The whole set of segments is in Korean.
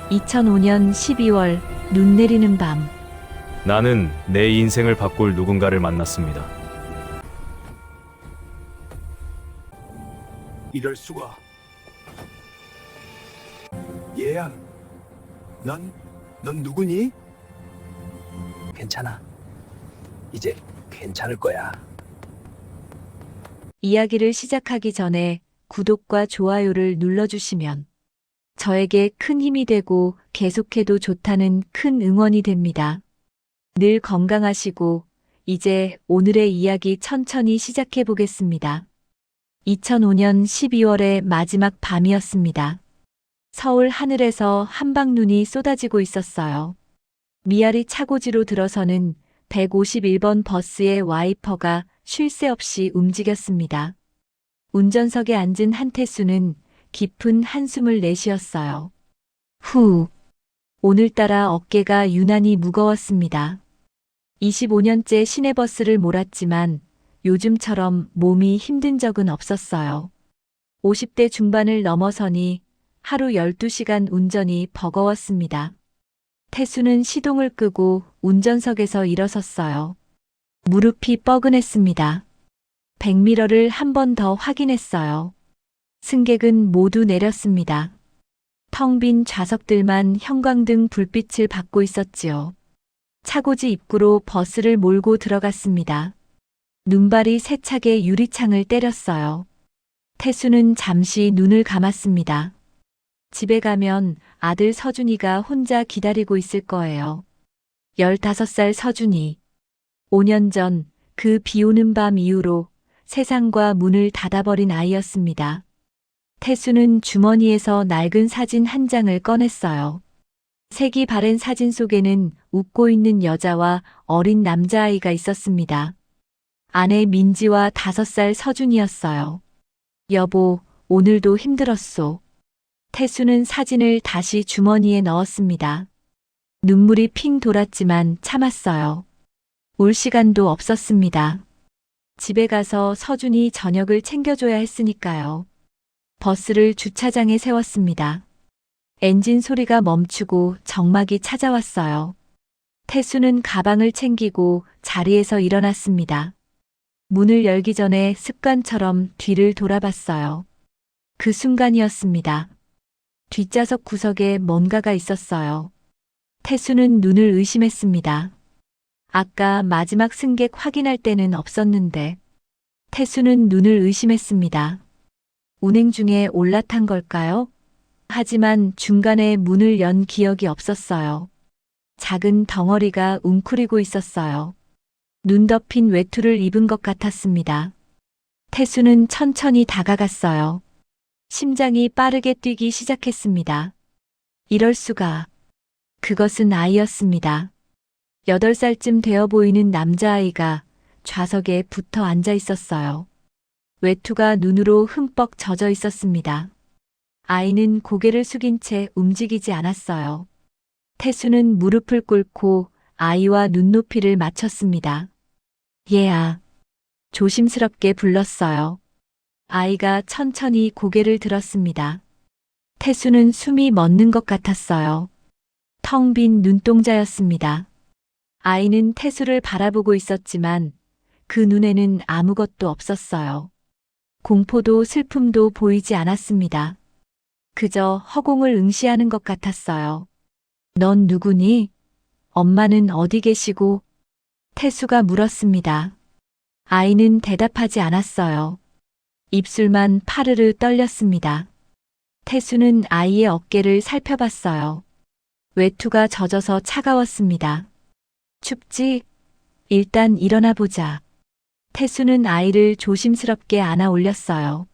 2005년 12월 눈 내리는 밤. 나는 내 인생을 바꿀 누군가를 만났습니다. 이럴 수가. 얘야, 넌 누구니? 괜찮아. 이제 괜찮을 거야. 이야기를 시작하기 전에 구독과 좋아요를 눌러주시면 저에게 큰 힘이 되고 계속해도 좋다는 큰 응원이 됩니다. 늘 건강하시고 이제 오늘의 이야기 천천히 시작해 보겠습니다. 2005년 12월의 마지막 밤이었습니다. 서울 하늘에서 한방눈이 쏟아지고 있었어요. 미아리 차고지로 들어서는 151번 버스의 와이퍼가 쉴 새 없이 움직였습니다. 운전석에 앉은 한태수는 깊은 한숨을 내쉬었어요. 오늘따라 어깨가 유난히 무거웠습니다. 25년째 시내버스를 몰았지만 요즘처럼 몸이 힘든 적은 없었어요. 50대 중반을 넘어서니 하루 12시간 운전이 버거웠습니다. 태수는 시동을 끄고 운전석에서 일어섰어요. 무릎이 뻐근했습니다. 백미러를 한 번 더 확인했어요. 승객은 모두 내렸습니다. 텅 빈 좌석들만 형광등 불빛을 받고 있었지요. 차고지 입구로 버스를 몰고 들어갔습니다. 눈발이 세차게 유리창을 때렸어요. 태수는 잠시 눈을 감았습니다. 집에 가면 아들 서준이가 혼자 기다리고 있을 거예요. 15살 서준이. 5년 전 그 비오는 밤 이후로 세상과 문을 닫아버린 아이였습니다. 태수는 주머니에서 낡은 사진 한 장을 꺼냈어요. 색이 바랜 사진 속에는 웃고 있는 여자와 어린 남자아이가 있었습니다. 아내 민지와 5살 서준이었어요. 여보, 오늘도 힘들었소. 태수는 사진을 다시 주머니에 넣었습니다. 눈물이 핑 돌았지만 참았어요. 올 시간도 없었습니다. 집에 가서 서준이 저녁을 챙겨줘야 했으니까요. 버스를 주차장에 세웠습니다. 엔진 소리가 멈추고 정막이 찾아왔어요. 태수는 가방을 챙기고 자리에서 일어났습니다. 문을 열기 전에 습관처럼 뒤를 돌아봤어요. 그 순간이었습니다. 뒷좌석 구석에 뭔가가 있었어요. 태수는 눈을 의심했습니다. 아까 마지막 승객 확인할 때는 없었는데. 태수는 눈을 의심했습니다. 운행 중에 올라탄 걸까요? 하지만 중간에 문을 연 기억이 없었어요. 작은 덩어리가 웅크리고 있었어요. 눈 덮인 외투를 입은 것 같았습니다. 태수는 천천히 다가갔어요. 심장이 빠르게 뛰기 시작했습니다. 이럴 수가. 그것은 아이였습니다. 8살쯤 되어 보이는 남자아이가 좌석에 붙어 앉아 있었어요. 외투가 눈으로 흠뻑 젖어 있었습니다. 아이는 고개를 숙인 채 움직이지 않았어요. 태수는 무릎을 꿇고 아이와 눈높이를 맞췄습니다. 얘야. 조심스럽게 불렀어요. 아이가 천천히 고개를 들었습니다. 태수는 숨이 멎는 것 같았어요. 텅 빈 눈동자였습니다. 아이는 태수를 바라보고 있었지만 그 눈에는 아무것도 없었어요. 공포도 슬픔도 보이지 않았습니다. 그저 허공을 응시하는 것 같았어요. 넌 누구니? 엄마는 어디 계시고? 태수가 물었습니다. 아이는 대답하지 않았어요. 입술만 파르르 떨렸습니다. 태수는 아이의 어깨를 살펴봤어요. 외투가 젖어서 차가웠습니다. 춥지? 일단 일어나 보자. 태수는 아이를 조심스럽게 안아 올렸어요.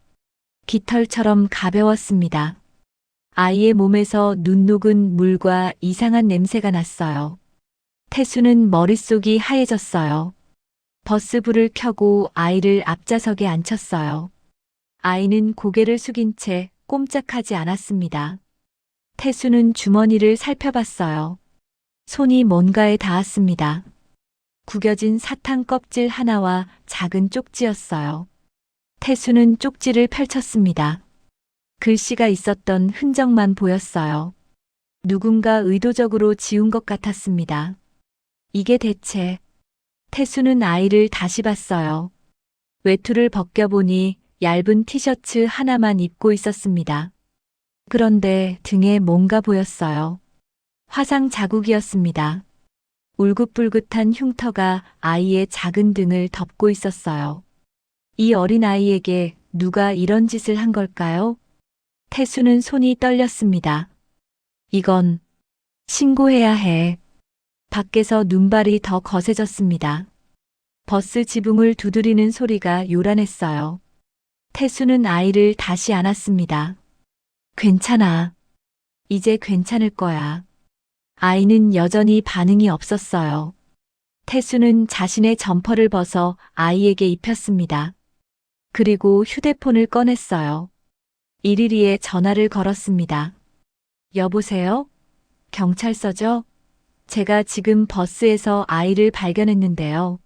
깃털처럼 가벼웠습니다. 아이의 몸에서 눈 녹은 물과 이상한 냄새가 났어요. 태수는 머릿속이 하얘졌어요. 버스 불을 켜고 아이를 앞좌석에 앉혔어요. 아이는 고개를 숙인 채 꼼짝하지 않았습니다. 태수는 주머니를 살펴봤어요. 손이 뭔가에 닿았습니다. 구겨진 사탕 껍질 하나와 작은 쪽지였어요. 태수는 쪽지를 펼쳤습니다. 글씨가 있었던 흔적만 보였어요. 누군가 의도적으로 지운 것 같았습니다. 이게 대체. 태수는 아이를 다시 봤어요. 외투를 벗겨보니 얇은 티셔츠 하나만 입고 있었습니다. 그런데 등에 뭔가 보였어요. 화상 자국이었습니다. 울긋불긋한 흉터가 아이의 작은 등을 덮고 있었어요. 이 어린 아이에게 누가 이런 짓을 한 걸까요? 태수는 손이 떨렸습니다. 이건 신고해야 해. 밖에서 눈발이 더 거세졌습니다. 버스 지붕을 두드리는 소리가 요란했어요. 태수는 아이를 다시 안았습니다. 괜찮아. 이제 괜찮을 거야. 아이는 여전히 반응이 없었어요. 태수는 자신의 점퍼를 벗어 아이에게 입혔습니다. 그리고 휴대폰을 꺼냈어요. 112에 전화를 걸었습니다. 여보세요? 경찰서죠? 제가 지금 버스에서 아이를 발견했는데요.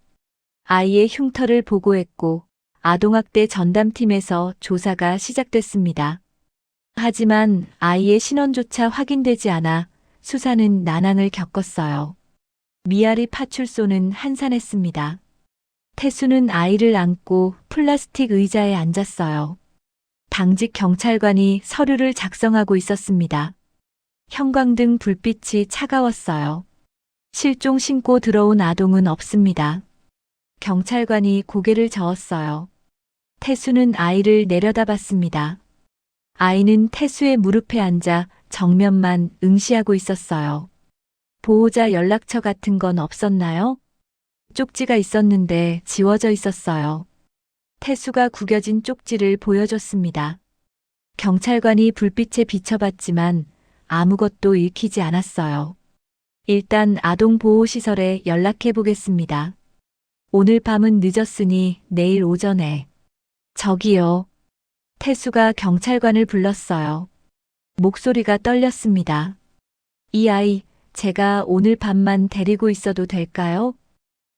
아이의 흉터를 보고했고 아동학대 전담팀에서 조사가 시작됐습니다. 하지만 아이의 신원조차 확인되지 않아 수사는 난항을 겪었어요. 미아리 파출소는 한산했습니다. 태수는 아이를 안고 플라스틱 의자에 앉았어요. 당직 경찰관이 서류를 작성하고 있었습니다. 형광등 불빛이 차가웠어요. 실종 신고 들어온 아동은 없습니다. 경찰관이 고개를 저었어요. 태수는 아이를 내려다봤습니다. 아이는 태수의 무릎에 앉아 정면만 응시하고 있었어요. 보호자 연락처 같은 건 없었나요? 쪽지가 있었는데 지워져 있었어요. 태수가 구겨진 쪽지를 보여줬습니다. 경찰관이 불빛에 비춰봤지만 아무것도 읽히지 않았어요. 일단 아동보호시설에 연락해 보겠습니다. 오늘 밤은 늦었으니 내일 오전에. 저기요. 태수가 경찰관을 불렀어요. 목소리가 떨렸습니다. 이 아이, 제가 오늘 밤만 데리고 있어도 될까요?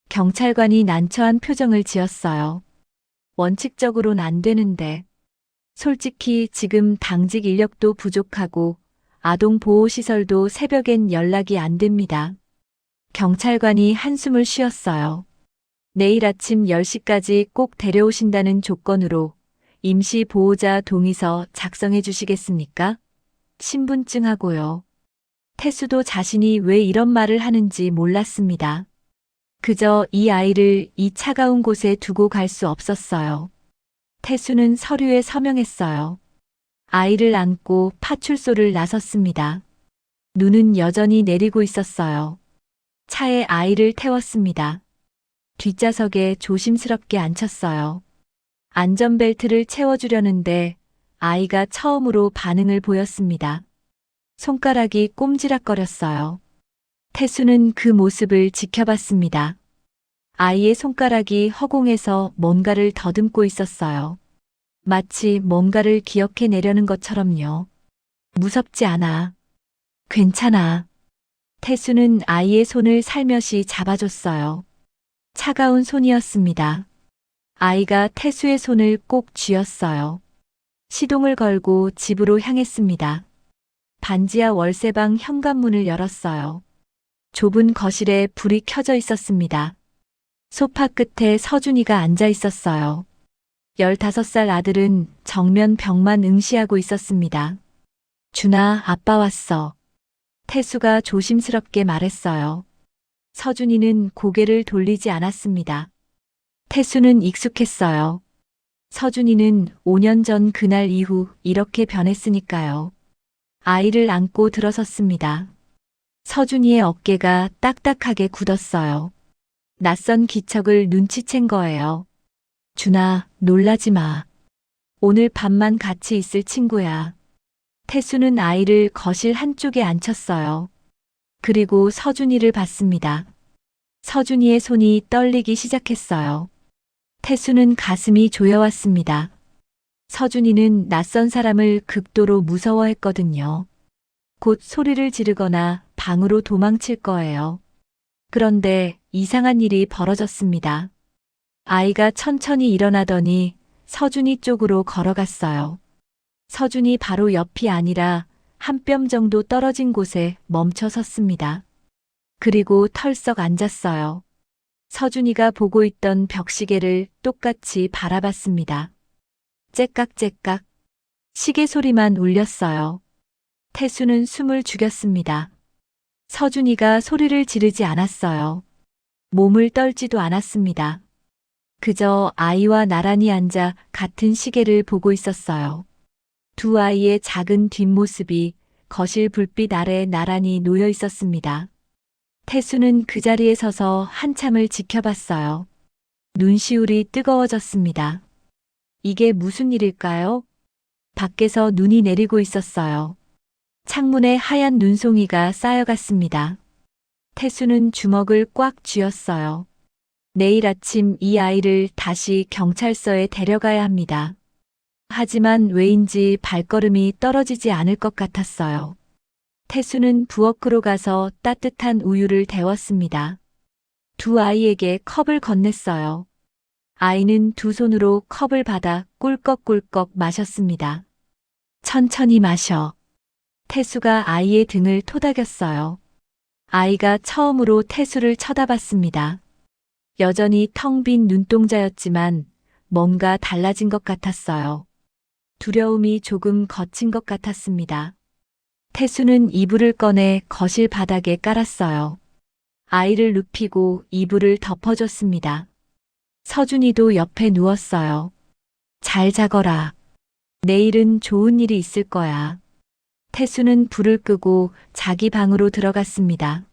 경찰관이 난처한 표정을 지었어요. 원칙적으론 안 되는데. 솔직히 지금 당직 인력도 부족하고 아동보호시설도 새벽엔 연락이 안 됩니다. 경찰관이 한숨을 쉬었어요. 내일 아침 10시까지 꼭 데려오신다는 조건으로 임시 보호자 동의서 작성해 주시겠습니까? 신분증하고요. 태수도 자신이 왜 이런 말을 하는지 몰랐습니다. 그저 이 아이를 이 차가운 곳에 두고 갈 수 없었어요. 태수는 서류에 서명했어요. 아이를 안고 파출소를 나섰습니다. 눈은 여전히 내리고 있었어요. 차에 아이를 태웠습니다. 뒷좌석에 조심스럽게 앉혔어요. 안전벨트를 채워주려는데 아이가 처음으로 반응을 보였습니다. 손가락이 꼼지락거렸어요. 태수는 그 모습을 지켜봤습니다. 아이의 손가락이 허공에서 뭔가를 더듬고 있었어요. 마치 뭔가를 기억해내려는 것처럼요. 무섭지 않아. 괜찮아. 태수는 아이의 손을 살며시 잡아줬어요. 차가운 손이었습니다. 아이가 태수의 손을 꼭 쥐었어요. 시동을 걸고 집으로 향했습니다. 반지하 월세방 현관문을 열었어요. 좁은 거실에 불이 켜져 있었습니다. 소파 끝에 서준이가 앉아 있었어요. 15살 아들은 정면 벽만 응시하고 있었습니다. 준아, 아빠 왔어. 태수가 조심스럽게 말했어요. 서준이는 고개를 돌리지 않았습니다. 태수는 익숙했어요. 서준이는 5년 전 그날 이후 이렇게 변했으니까요. 아이를 안고 들어섰습니다. 서준이의 어깨가 딱딱하게 굳었어요. 낯선 기척을 눈치챈 거예요. 준아, 놀라지 마. 오늘 밤만 같이 있을 친구야. 태수는 아이를 거실 한쪽에 앉혔어요. 그리고 서준이를 봤습니다. 서준이의 손이 떨리기 시작했어요. 태수는 가슴이 조여왔습니다. 서준이는 낯선 사람을 극도로 무서워했거든요. 곧 소리를 지르거나 방으로 도망칠 거예요. 그런데 이상한 일이 벌어졌습니다. 아이가 천천히 일어나더니 서준이 쪽으로 걸어갔어요. 서준이 바로 옆이 아니라 한 뼘 정도 떨어진 곳에 멈춰 섰습니다. 그리고 털썩 앉았어요. 서준이가 보고 있던 벽시계를 똑같이 바라봤습니다. 째깍째깍 시계 소리만 울렸어요. 태수는 숨을 죽였습니다. 서준이가 소리를 지르지 않았어요. 몸을 떨지도 않았습니다. 그저 아이와 나란히 앉아 같은 시계를 보고 있었어요. 두 아이의 작은 뒷모습이 거실 불빛 아래 나란히 놓여 있었습니다. 태수는 그 자리에 서서 한참을 지켜봤어요. 눈시울이 뜨거워졌습니다. 이게 무슨 일일까요? 밖에서 눈이 내리고 있었어요. 창문에 하얀 눈송이가 쌓여갔습니다. 태수는 주먹을 꽉 쥐었어요. 내일 아침 이 아이를 다시 경찰서에 데려가야 합니다. 하지만 왜인지 발걸음이 떨어지지 않을 것 같았어요. 태수는 부엌으로 가서 따뜻한 우유를 데웠습니다. 두 아이에게 컵을 건넸어요. 아이는 두 손으로 컵을 받아 꿀꺽꿀꺽 마셨습니다. 천천히 마셔. 태수가 아이의 등을 토닥였어요. 아이가 처음으로 태수를 쳐다봤습니다. 여전히 텅 빈 눈동자였지만 뭔가 달라진 것 같았어요. 두려움이 조금 거친 것 같았습니다. 태수는 이불을 꺼내 거실 바닥에 깔았어요. 아이를 눕히고 이불을 덮어줬습니다. 서준이도 옆에 누웠어요. 잘 자거라. 내일은 좋은 일이 있을 거야. 태수는 불을 끄고 자기 방으로 들어갔습니다.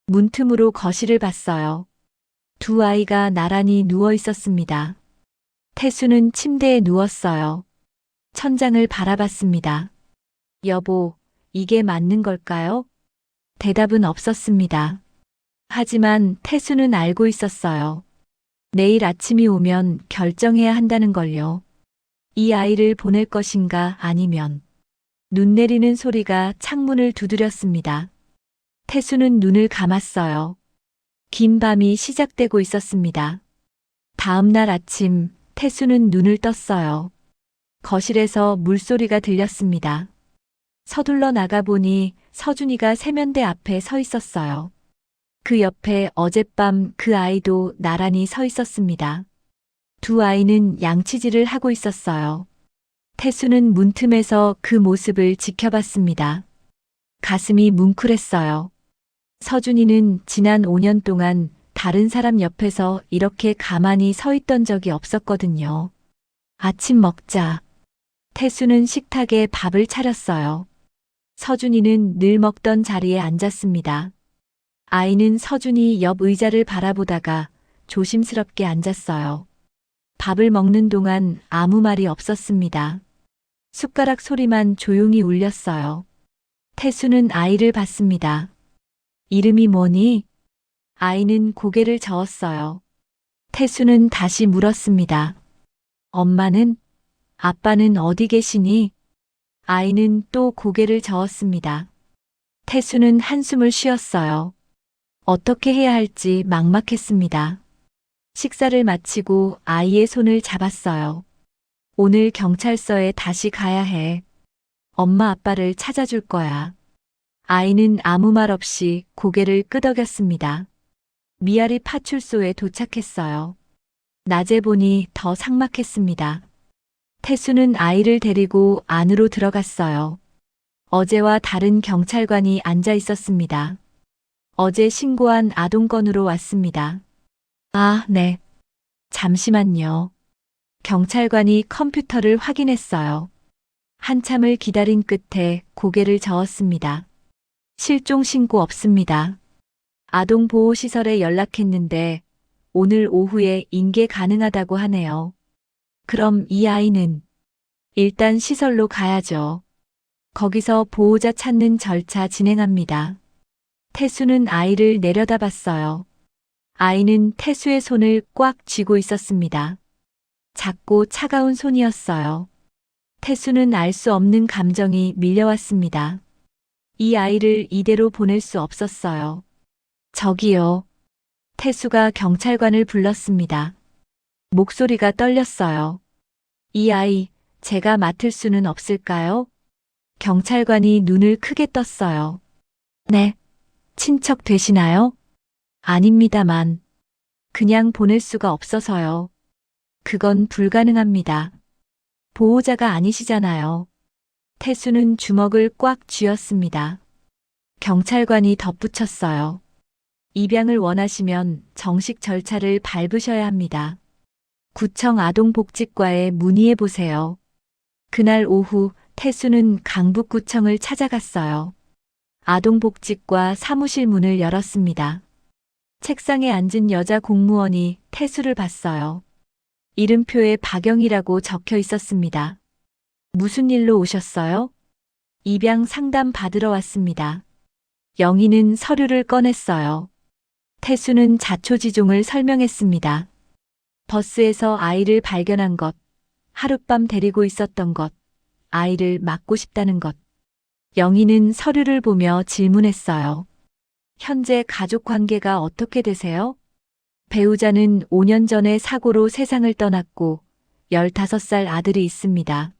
문틈으로 거실을 봤어요. 두 아이가 나란히 누워 있었습니다. 태수는 침대에 누웠어요. 천장을 바라봤습니다. 여보, 이게 맞는 걸까요? 대답은 없었습니다. 하지만 태수는 알고 있었어요. 내일 아침이 오면 결정해야 한다는 걸요. 이 아이를 보낼 것인가 아니면. 눈 내리는 소리가 창문을 두드렸습니다. 태수는 눈을 감았어요. 긴 밤이 시작되고 있었습니다. 다음 날 아침 태수는 눈을 떴어요. 거실에서 물소리가 들렸습니다. 서둘러 나가보니 서준이가 세면대 앞에 서 있었어요. 그 옆에 어젯밤 그 아이도 나란히 서 있었습니다. 두 아이는 양치질을 하고 있었어요. 태수는 문틈에서 그 모습을 지켜봤습니다. 가슴이 뭉클했어요. 서준이는 지난 5년 동안 다른 사람 옆에서 이렇게 가만히 서 있던 적이 없었거든요. 아침 먹자. 태수는 식탁에 밥을 차렸어요. 서준이는 늘 먹던 자리에 앉았습니다. 아이는 서준이 옆 의자를 바라보다가 조심스럽게 앉았어요. 밥을 먹는 동안 아무 말이 없었습니다. 숟가락 소리만 조용히 울렸어요. 태수는 아이를 봤습니다. 이름이 뭐니? 아이는 고개를 저었어요. 태수는 다시 물었습니다. 엄마는? 아빠는 어디 계시니? 아이는 또 고개를 저었습니다. 태수는 한숨을 쉬었어요. 어떻게 해야 할지 막막했습니다. 식사를 마치고 아이의 손을 잡았어요. 오늘 경찰서에 다시 가야 해. 엄마 아빠를 찾아줄 거야. 아이는 아무 말 없이 고개를 끄덕였습니다. 미아리 파출소에 도착했어요. 낮에 보니 더 삭막했습니다. 태수는 아이를 데리고 안으로 들어갔어요. 어제와 다른 경찰관이 앉아 있었습니다. 어제 신고한 아동건으로 왔습니다. 아, 네. 잠시만요. 경찰관이 컴퓨터를 확인했어요. 한참을 기다린 끝에 고개를 저었습니다. 실종 신고 없습니다. 아동보호시설에 연락했는데 오늘 오후에 인계 가능하다고 하네요. 그럼 이 아이는 일단 시설로 가야죠. 거기서 보호자 찾는 절차 진행합니다. 태수는 아이를 내려다봤어요. 아이는 태수의 손을 꽉 쥐고 있었습니다. 작고 차가운 손이었어요. 태수는 알 수 없는 감정이 밀려왔습니다. 이 아이를 이대로 보낼 수 없었어요. 저기요. 태수가 경찰관을 불렀습니다. 목소리가 떨렸어요. 이 아이, 제가 맡을 수는 없을까요? 경찰관이 눈을 크게 떴어요. 네, 친척 되시나요? 아닙니다만, 그냥 보낼 수가 없어서요. 그건 불가능합니다. 보호자가 아니시잖아요. 태수는 주먹을 꽉 쥐었습니다. 경찰관이 덧붙였어요. 입양을 원하시면 정식 절차를 밟으셔야 합니다. 구청 아동복지과에 문의해 보세요. 그날 오후 태수는 강북구청을 찾아갔어요. 아동복지과 사무실 문을 열었습니다. 책상에 앉은 여자 공무원이 태수를 봤어요. 이름표에 박영이라고 적혀 있었습니다. 무슨 일로 오셨어요? 입양 상담 받으러 왔습니다. 영희는 서류를 꺼냈어요. 태수는 자초지종을 설명했습니다. 버스에서 아이를 발견한 것, 하룻밤 데리고 있었던 것, 아이를 맡고 싶다는 것. 영희는 서류를 보며 질문했어요. 현재 가족 관계가 어떻게 되세요? 배우자는 5년 전에 사고로 세상을 떠났고 15살 아들이 있습니다.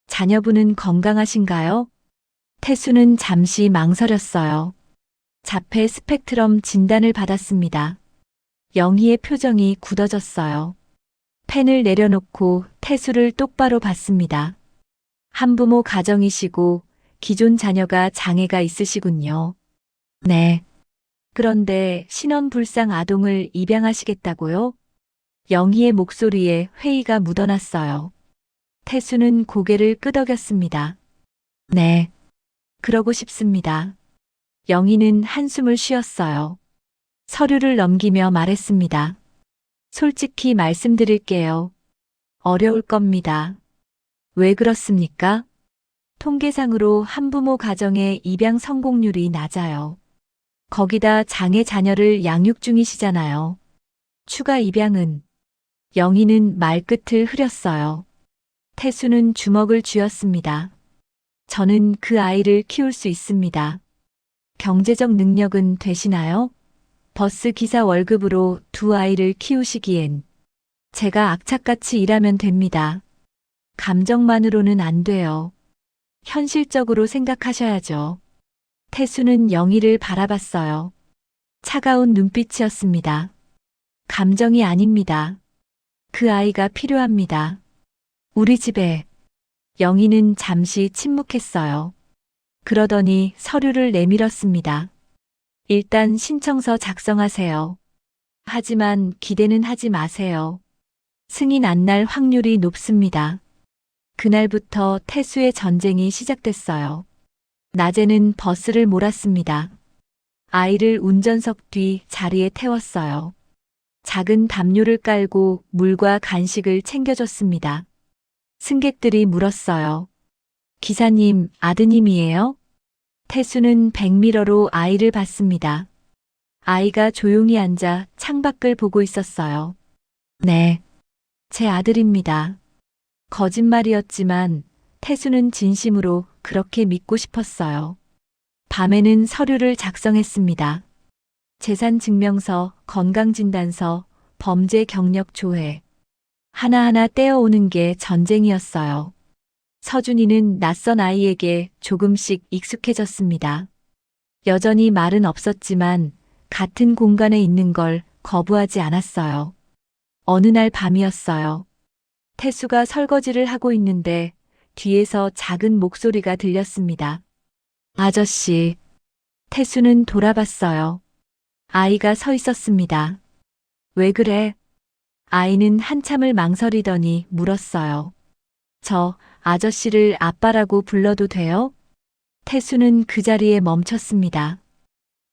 자녀분은 건강하신가요? 태수는 잠시 망설였어요. 자폐 스펙트럼 진단을 받았습니다. 영희의 표정이 굳어졌어요. 펜을 내려놓고 태수를 똑바로 봤습니다. 한부모 가정이시고 기존 자녀가 장애가 있으시군요. 네. 그런데 신원불상 아동을 입양하시겠다고요? 영희의 목소리에 회의가 묻어났어요. 태수는 고개를 끄덕였습니다. 네. 그러고 싶습니다. 영희는 한숨을 쉬었어요. 서류를 넘기며 말했습니다. 솔직히 말씀드릴게요. 어려울 겁니다. 왜 그렇습니까? 통계상으로 한부모 가정의 입양 성공률이 낮아요. 거기다 장애 자녀를 양육 중이시잖아요. 추가 입양은. 영희는 말끝을 흐렸어요. 태수는 주먹을 쥐었습니다. 저는 그 아이를 키울 수 있습니다. 경제적 능력은 되시나요? 버스 기사 월급으로 두 아이를 키우시기엔 제가 악착같이 일하면 됩니다. 감정만으로는 안 돼요. 현실적으로 생각하셔야죠. 태수는 영희를 바라봤어요. 차가운 눈빛이었습니다. 감정이 아닙니다. 그 아이가 필요합니다. 우리 집에. 영희는 잠시 침묵했어요. 그러더니 서류를 내밀었습니다. 일단 신청서 작성하세요. 하지만 기대는 하지 마세요. 승인 안 날 확률이 높습니다. 그날부터 태수의 전쟁이 시작됐어요. 낮에는 버스를 몰았습니다. 아이를 운전석 뒤 자리에 태웠어요. 작은 담요를 깔고 물과 간식을 챙겨줬습니다. 승객들이 물었어요. 기사님, 아드님이에요? 태수는 백미러로 아이를 봤습니다. 아이가 조용히 앉아 창밖을 보고 있었어요. 네, 제 아들입니다. 거짓말이었지만 태수는 진심으로 그렇게 믿고 싶었어요. 밤에는 서류를 작성했습니다. 재산증명서, 건강진단서, 범죄 경력 조회. 하나하나 떼어오는 게 전쟁이었어요. 서준이는 낯선 아이에게 조금씩 익숙해졌습니다. 여전히 말은 없었지만 같은 공간에 있는 걸 거부하지 않았어요. 어느 날 밤이었어요. 태수가 설거지를 하고 있는데 뒤에서 작은 목소리가 들렸습니다. 아저씨. 태수는 돌아봤어요. 아이가 서 있었습니다. 왜 그래? 아이는 한참을 망설이더니 물었어요. 저 아저씨를 아빠라고 불러도 돼요? 태수는 그 자리에 멈췄습니다.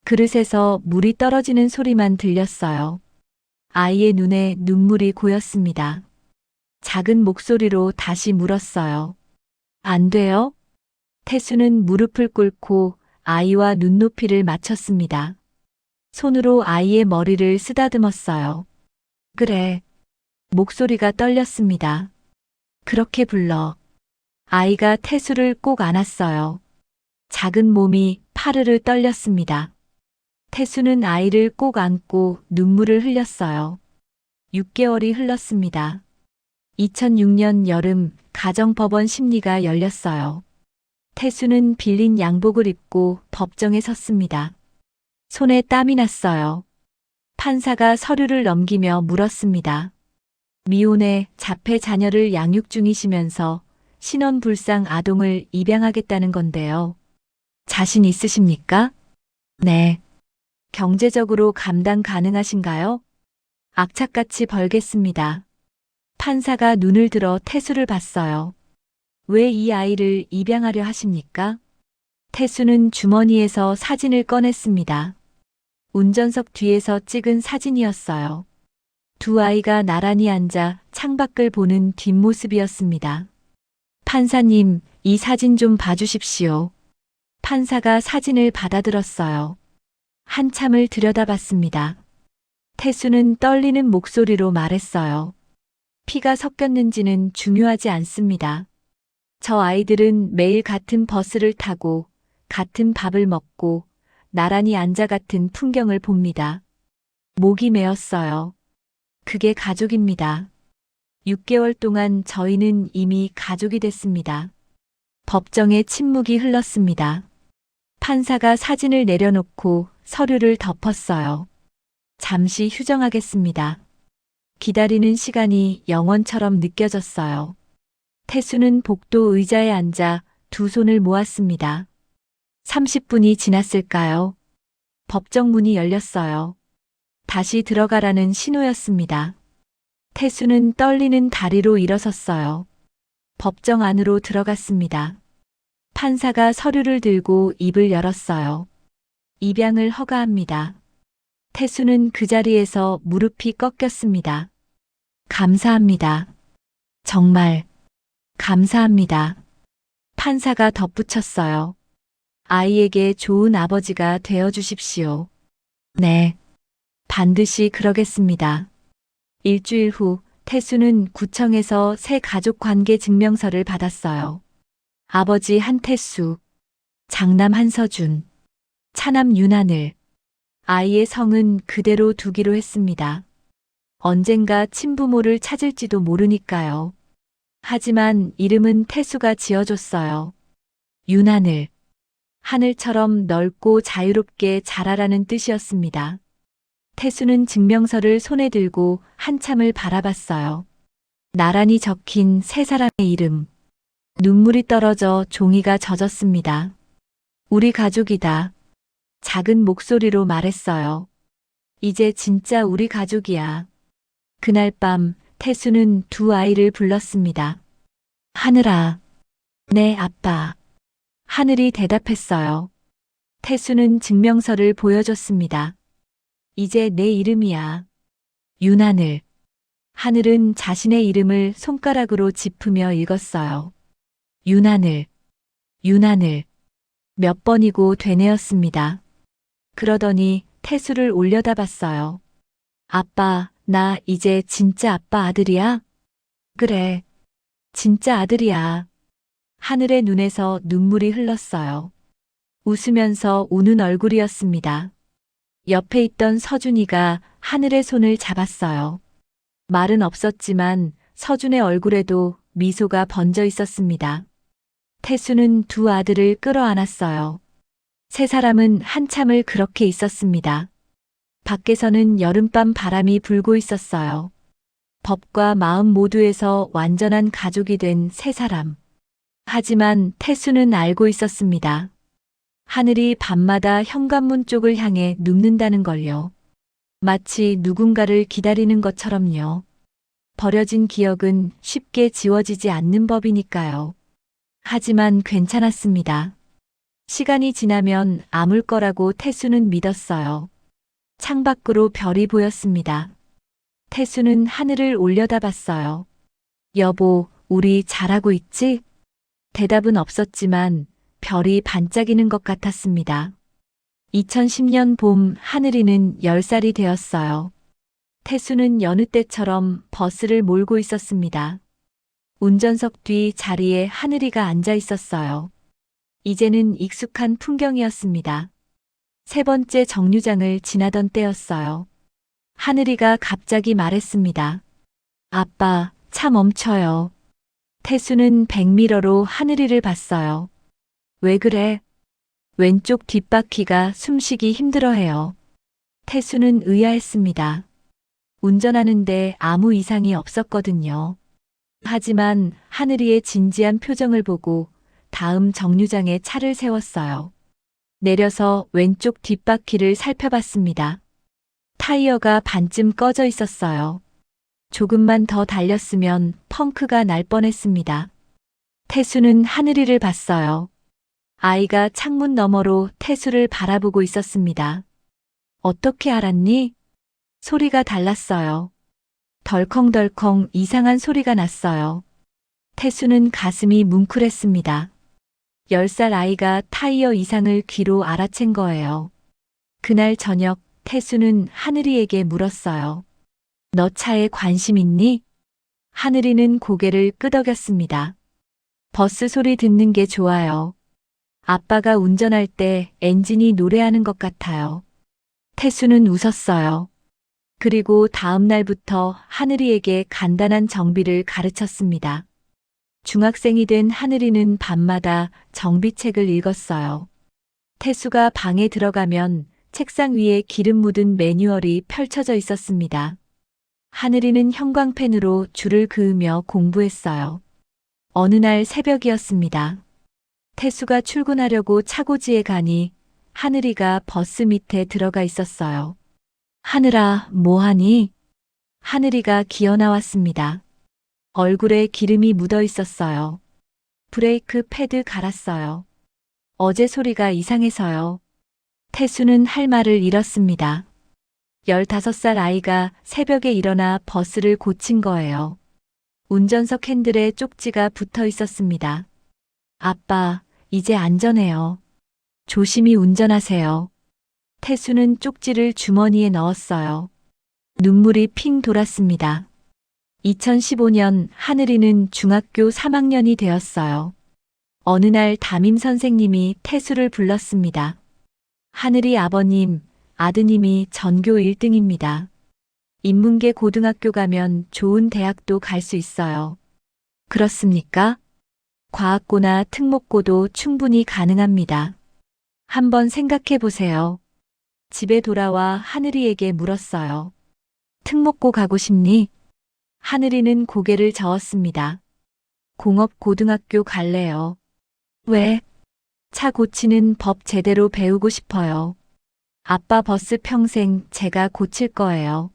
그릇에서 물이 떨어지는 소리만 들렸어요. 아이의 눈에 눈물이 고였습니다. 작은 목소리로 다시 물었어요. 안 돼요? 태수는 무릎을 꿇고 아이와 눈높이를 맞췄습니다. 손으로 아이의 머리를 쓰다듬었어요. 그래. 목소리가 떨렸습니다. 그렇게 불러. 아이가 태수를 꼭 안았어요. 작은 몸이 파르르 떨렸습니다. 태수는 아이를 꼭 안고 눈물을 흘렸어요. 6개월이 흘렀습니다. 2006년 여름 가정법원 심리가 열렸어요. 태수는 빌린 양복을 입고 법정에 섰습니다. 손에 땀이 났어요. 판사가 서류를 넘기며 물었습니다. 미혼의 자폐 자녀를 양육 중이시면서 신원불상 아동을 입양하겠다는 건데요. 자신 있으십니까? 네. 경제적으로 감당 가능하신가요? 악착같이 벌겠습니다. 판사가 눈을 들어 태수를 봤어요. 왜 이 아이를 입양하려 하십니까? 태수는 주머니에서 사진을 꺼냈습니다. 운전석 뒤에서 찍은 사진이었어요. 두 아이가 나란히 앉아 창밖을 보는 뒷모습이었습니다. 판사님, 이 사진 좀 봐주십시오. 판사가 사진을 받아들었어요. 한참을 들여다봤습니다. 태수는 떨리는 목소리로 말했어요. 피가 섞였는지는 중요하지 않습니다. 저 아이들은 매일 같은 버스를 타고 같은 밥을 먹고 나란히 앉아 같은 풍경을 봅니다. 목이 메었어요. 그게 가족입니다. 6개월 동안 저희는 이미 가족이 됐습니다. 법정에 침묵이 흘렀습니다. 판사가 사진을 내려놓고 서류를 덮었어요. 잠시 휴정하겠습니다. 기다리는 시간이 영원처럼 느껴졌어요. 태수는 복도 의자에 앉아 두 손을 모았습니다. 30분이 지났을까요? 법정 문이 열렸어요. 다시 들어가라는 신호였습니다. 태수는 떨리는 다리로 일어섰어요. 법정 안으로 들어갔습니다. 판사가 서류를 들고 입을 열었어요. 입양을 허가합니다. 태수는 그 자리에서 무릎이 꺾였습니다. 감사합니다. 정말 감사합니다. 판사가 덧붙였어요. 아이에게 좋은 아버지가 되어 주십시오. 네. 반드시 그러겠습니다. 일주일 후 태수는 구청에서 새 가족 관계 증명서를 받았어요. 아버지 한태수, 장남 한서준, 차남 윤하늘. 아이의 성은 그대로 두기로 했습니다. 언젠가 친부모를 찾을지도 모르니까요. 하지만 이름은 태수가 지어줬어요. 윤하늘. 하늘처럼 넓고 자유롭게 자라라는 뜻이었습니다. 태수는 증명서를 손에 들고 한참을 바라봤어요. 나란히 적힌 세 사람의 이름. 눈물이 떨어져 종이가 젖었습니다. 우리 가족이다. 작은 목소리로 말했어요. 이제 진짜 우리 가족이야. 그날 밤 태수는 두 아이를 불렀습니다. 하늘아. 네, 아빠. 하늘이 대답했어요. 태수는 증명서를 보여줬습니다. 이제 내 이름이야. 윤하늘. 하늘은 자신의 이름을 손가락으로 짚으며 읽었어요. 윤하늘. 윤하늘. 몇 번이고 되뇌었습니다. 그러더니 태수를 올려다봤어요. 아빠, 나 이제 진짜 아빠 아들이야? 그래. 진짜 아들이야. 하늘의 눈에서 눈물이 흘렀어요. 웃으면서 우는 얼굴이었습니다. 옆에 있던 서준이가 하늘의 손을 잡았어요. 말은 없었지만 서준의 얼굴에도 미소가 번져 있었습니다. 태수는 두 아들을 끌어안았어요. 세 사람은 한참을 그렇게 있었습니다. 밖에서는 여름밤 바람이 불고 있었어요. 법과 마음 모두에서 완전한 가족이 된 세 사람. 하지만 태수는 알고 있었습니다. 하늘이 밤마다 현관문 쪽을 향해 눕는다는 걸요. 마치 누군가를 기다리는 것처럼요. 버려진 기억은 쉽게 지워지지 않는 법이니까요. 하지만 괜찮았습니다. 시간이 지나면 아물 거라고 태수는 믿었어요. 창밖으로 별이 보였습니다. 태수는 하늘을 올려다봤어요. 여보, 우리 잘하고 있지? 대답은 없었지만 별이 반짝이는 것 같았습니다. 2010년 봄 하늘이는 10살이 되었어요. 태수는 여느 때처럼 버스를 몰고 있었습니다. 운전석 뒤 자리에 하늘이가 앉아 있었어요. 이제는 익숙한 풍경이었습니다. 세 번째 정류장을 지나던 때였어요. 하늘이가 갑자기 말했습니다. 아빠, 차 멈춰요. 태수는 백미러로 하늘이를 봤어요. 왜 그래? 왼쪽 뒷바퀴가 숨쉬기 힘들어해요. 태수는 의아했습니다. 운전하는데 아무 이상이 없었거든요. 하지만 하늘이의 진지한 표정을 보고 다음 정류장에 차를 세웠어요. 내려서 왼쪽 뒷바퀴를 살펴봤습니다. 타이어가 반쯤 꺼져 있었어요. 조금만 더 달렸으면 펑크가 날 뻔했습니다. 태수는 하늘이를 봤어요. 아이가 창문 너머로 태수를 바라보고 있었습니다. 어떻게 알았니? 소리가 달랐어요. 덜컹덜컹 이상한 소리가 났어요. 태수는 가슴이 뭉클했습니다. 10살 아이가 타이어 이상을 귀로 알아챈 거예요. 그날 저녁 태수는 하늘이에게 물었어요. 너 차에 관심 있니? 하늘이는 고개를 끄덕였습니다. 버스 소리 듣는 게 좋아요. 아빠가 운전할 때 엔진이 노래하는 것 같아요. 태수는 웃었어요. 그리고 다음 날부터 하늘이에게 간단한 정비를 가르쳤습니다. 중학생이 된 하늘이는 밤마다 정비책을 읽었어요. 태수가 방에 들어가면 책상 위에 기름 묻은 매뉴얼이 펼쳐져 있었습니다. 하늘이는 형광펜으로 줄을 그으며 공부했어요. 어느 날 새벽이었습니다. 태수가 출근하려고 차고지에 가니 하늘이가 버스 밑에 들어가 있었어요. 하늘아, 뭐하니? 하늘이가 기어 나왔습니다. 얼굴에 기름이 묻어 있었어요. 브레이크 패드 갈았어요. 어제 소리가 이상해서요. 태수는 할 말을 잃었습니다. 15살 아이가 새벽에 일어나 버스를 고친 거예요. 운전석 핸들에 쪽지가 붙어 있었습니다. 아빠, 이제 안전해요. 조심히 운전하세요. 태수는 쪽지를 주머니에 넣었어요. 눈물이 핑 돌았습니다. 2015년 하늘이는 중학교 3학년이 되었어요. 어느 날 담임 선생님이 태수를 불렀습니다. 하늘이 아버님, 아드님이 전교 1등입니다. 인문계 고등학교 가면 좋은 대학도 갈 수 있어요. 그렇습니까? 과학고나 특목고도 충분히 가능합니다. 한번 생각해 보세요. 집에 돌아와 하늘이에게 물었어요. 특목고 가고 싶니? 하늘이는 고개를 저었습니다. 공업고등학교 갈래요. 왜? 차 고치는 법 제대로 배우고 싶어요. 아빠 버스 평생 제가 고칠 거예요.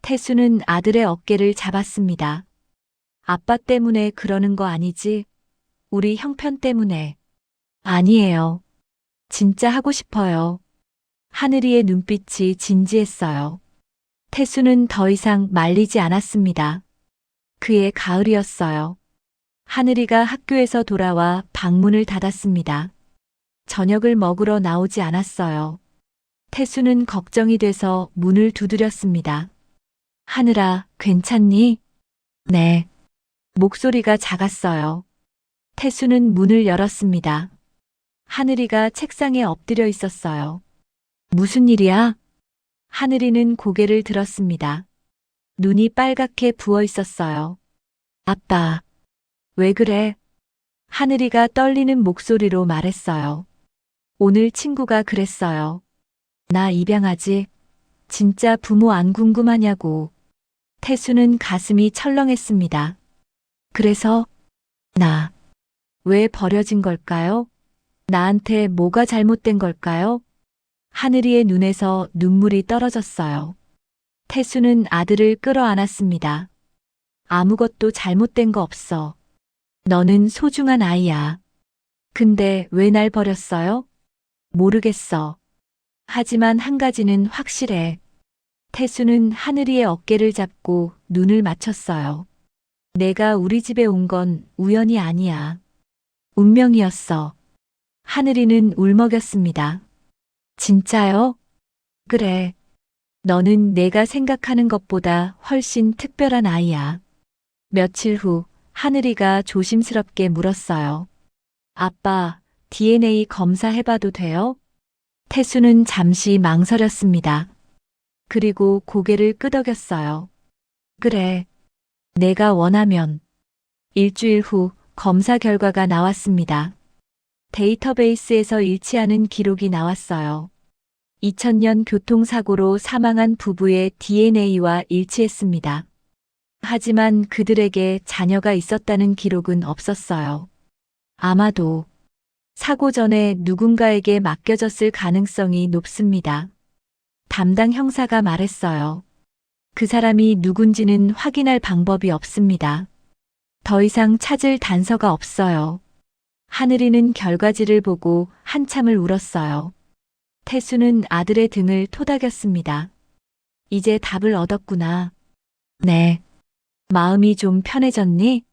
태수는 아들의 어깨를 잡았습니다. 아빠 때문에 그러는 거 아니지? 우리 형편 때문에. 아니에요. 진짜 하고 싶어요. 하늘이의 눈빛이 진지했어요. 태수는 더 이상 말리지 않았습니다. 그의 가을이었어요. 하늘이가 학교에서 돌아와 방문을 닫았습니다. 저녁을 먹으러 나오지 않았어요. 태수는 걱정이 돼서 문을 두드렸습니다. 하늘아, 괜찮니? 네. 목소리가 작았어요. 태수는 문을 열었습니다. 하늘이가 책상에 엎드려 있었어요. 무슨 일이야? 하늘이는 고개를 들었습니다. 눈이 빨갛게 부어 있었어요. 아빠, 왜 그래? 하늘이가 떨리는 목소리로 말했어요. 오늘 친구가 그랬어요. 나 입양하지? 진짜 부모 안 궁금하냐고. 태수는 가슴이 철렁했습니다. 그래서 나 왜 버려진 걸까요? 나한테 뭐가 잘못된 걸까요? 하늘이의 눈에서 눈물이 떨어졌어요. 태수는 아들을 끌어안았습니다. 아무것도 잘못된 거 없어. 너는 소중한 아이야. 근데 왜 날 버렸어요? 모르겠어. 하지만 한 가지는 확실해. 태수는 하늘이의 어깨를 잡고 눈을 맞췄어요. 내가 우리 집에 온 건 우연이 아니야. 운명이었어. 하늘이는 울먹였습니다. 진짜요? 그래. 너는 내가 생각하는 것보다 훨씬 특별한 아이야. 며칠 후 하늘이가 조심스럽게 물었어요. 아빠, DNA 검사해봐도 돼요? 태수는 잠시 망설였습니다. 그리고 고개를 끄덕였어요. 그래. 내가 원하면. 일주일 후 검사 결과가 나왔습니다. 데이터베이스에서 일치하는 기록이 나왔어요. 2000년 교통사고로 사망한 부부의 DNA와 일치했습니다. 하지만 그들에게 자녀가 있었다는 기록은 없었어요. 아마도 사고 전에 누군가에게 맡겨졌을 가능성이 높습니다. 담당 형사가 말했어요. 그 사람이 누군지는 확인할 방법이 없습니다. 더 이상 찾을 단서가 없어요. 하늘이는 결과지를 보고 한참을 울었어요. 태수는 아들의 등을 토닥였습니다. 이제 답을 얻었구나. 네. 마음이 좀 편해졌니?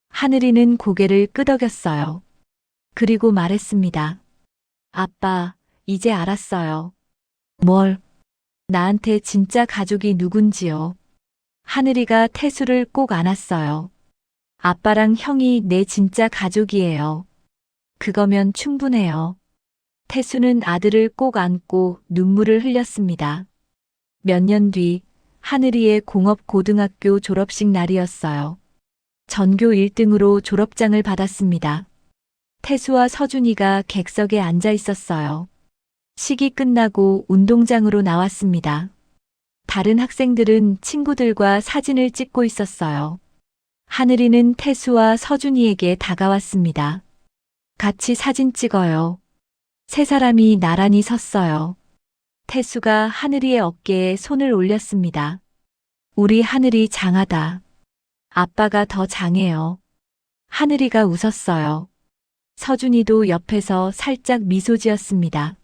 하늘이는 고개를 끄덕였어요. 그리고 말했습니다. 아빠, 이제 알았어요. 뭘? 나한테 진짜 가족이 누군지요. 하늘이가 태수를 꼭 안았어요. 아빠랑 형이 내 진짜 가족이에요. 그거면 충분해요. 태수는 아들을 꼭 안고 눈물을 흘렸습니다. 몇 년 뒤 하늘이의 공업고등학교 졸업식 날이었어요. 전교 1등으로 졸업장을 받았습니다. 태수와 서준이가 객석에 앉아 있었어요. 식이 끝나고 운동장으로 나왔습니다. 다른 학생들은 친구들과 사진을 찍고 있었어요. 하늘이는 태수와 서준이에게 다가왔습니다. 같이 사진 찍어요. 세 사람이 나란히 섰어요. 태수가 하늘이의 어깨에 손을 올렸습니다. 우리 하늘이 장하다. 아빠가 더 장해요. 하늘이가 웃었어요. 서준이도 옆에서 살짝 미소 지었습니다.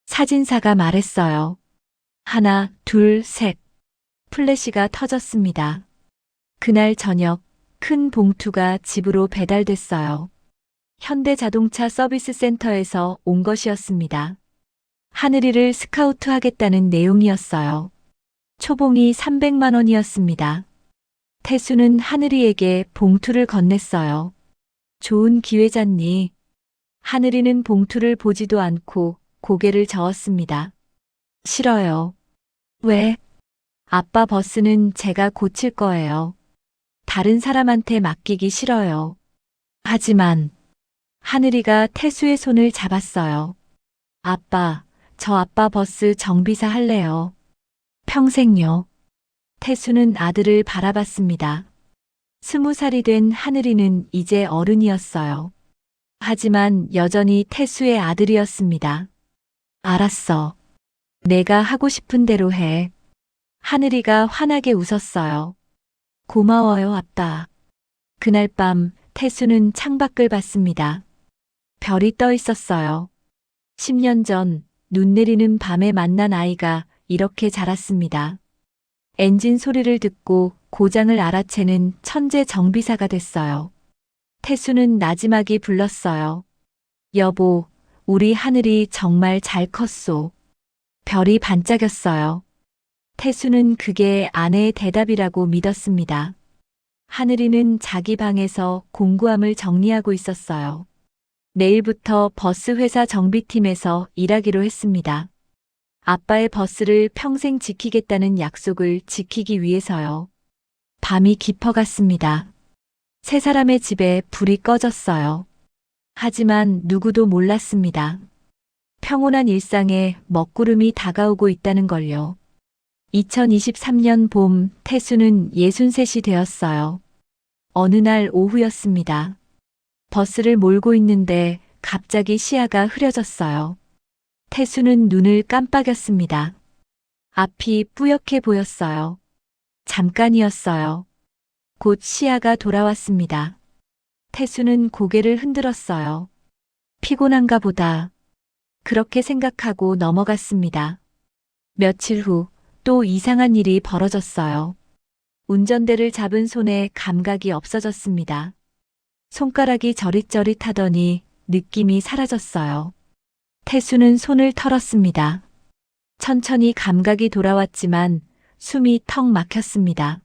사진사가 말했어요. 하나, 둘, 셋. 플래시가 터졌습니다. 그날 저녁 큰 봉투가 집으로 배달됐어요. 현대자동차 서비스 센터에서 온 것이었습니다. 하늘이를 스카우트하겠다는 내용이었어요. 초봉이 300만 원이었습니다. 태수는 하늘이에게 봉투를 건넸어요. 좋은 기회잖니. 하늘이는 봉투를 보지도 않고 고개를 저었습니다. 싫어요. 왜? 아빠 버스는 제가 고칠 거예요. 다른 사람한테 맡기기 싫어요. 하지만 하늘이가 태수의 손을 잡았어요. 아빠, 저 아빠 버스 정비사 할래요. 평생요. 태수는 아들을 바라봤습니다. 20살이 된 하늘이는 이제 어른이었어요. 하지만 여전히 태수의 아들이었습니다. 알았어. 내가 하고 싶은 대로 해. 하늘이가 환하게 웃었어요. 고마워요, 아빠. 그날 밤 태수는 창밖을 봤습니다. 별이 떠 있었어요. 10년 전 눈 내리는 밤에 만난 아이가 이렇게 자랐습니다. 엔진 소리를 듣고 고장을 알아채는 천재 정비사가 됐어요. 태수는 나지막이 불렀어요. 여보, 우리 하늘이 정말 잘 컸소. 별이 반짝였어요. 태수는 그게 아내의 대답이라고 믿었습니다. 하늘이는 자기 방에서 공구함을 정리하고 있었어요. 내일부터 버스 회사 정비팀에서 일하기로 했습니다. 아빠의 버스를 평생 지키겠다는 약속을 지키기 위해서요. 밤이 깊어갔습니다. 세 사람의 집에 불이 꺼졌어요. 하지만 누구도 몰랐습니다. 평온한 일상에 먹구름이 다가오고 있다는 걸요. 2023년 봄 태수는 63이 되었어요. 어느 날 오후였습니다. 버스를 몰고 있는데 갑자기 시야가 흐려졌어요. 태수는 눈을 깜빡였습니다. 앞이 뿌옇게 보였어요. 잠깐이었어요. 곧 시야가 돌아왔습니다. 태수는 고개를 흔들었어요. 피곤한가 보다. 그렇게 생각하고 넘어갔습니다. 며칠 후 또 이상한 일이 벌어졌어요. 운전대를 잡은 손에 감각이 없어졌습니다. 손가락이 저릿저릿하더니 느낌이 사라졌어요. 태수는 손을 털었습니다. 천천히 감각이 돌아왔지만 숨이 턱 막혔습니다.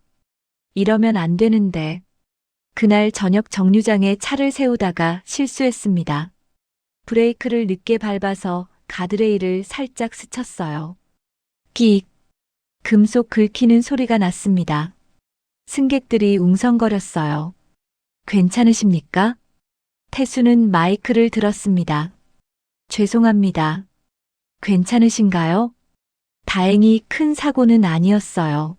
이러면 안 되는데. 그날 저녁 정류장에 차를 세우다가 실수했습니다. 브레이크를 늦게 밟아서 가드레일을 살짝 스쳤어요. 끽! 금속 긁히는 소리가 났습니다. 승객들이 웅성거렸어요. 괜찮으십니까? 태수는 마이크를 들었습니다. 죄송합니다. 괜찮으신가요? 다행히 큰 사고는 아니었어요.